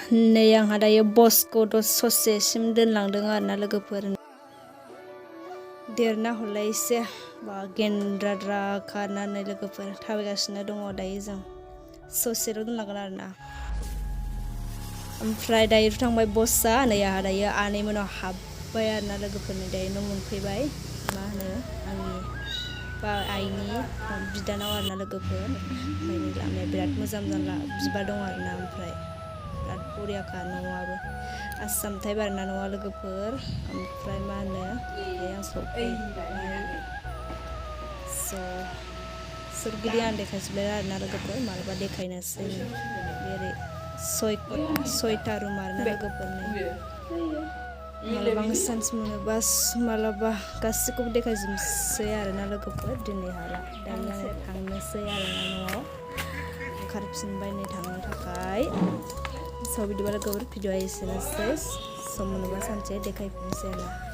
नै आंहा दायो बसखौ ससेसिम दोनलांदों आरोना लोगोफोर देरना हरलाय एसे बा गेन्द्राद्रा खारनानै लोगोफोर थाबायगासिनो दङ दायो जों ससेल' दोनलांगोन आरोना ओमफ्राय दायो थांबाय बसआ नै आंहा दायो आनै मोनाव हाबबाय आरोना लोगोफोरनि दायो न' मोनफैबाय मा होनो आंनि बा आइनि बिदानाव आरोना लोगोफोर ओमफ्राय नै लामाया बिराद मोजां बिबार दं आरोना ओमफ्राय बिराद बरियाखा न'आबो आसाम टाइप आरोना न'आ लोगोफोर ओमफ्राय मा होनो आं सफैबाय सोरगिदिं आं देखायजोबबाय आरोना लोगोफोर मालाबा देखायनोसै बेरै सयथा रुम आरोना लोगोफोरनि मालाबा आं चान्स मोनोबा मालाबा गासिखौबो देखायजोबसै आरोना लोगोफोर दिनै हाला दायो आङो थांनोसै आरोना न'आव ओंखारफिनबाय नै थांनो थाखाय बिदिबा लोगोफोर भिडिअआ एसेनोसै सम मोनोबा सानसे देखायफिनसै आरोना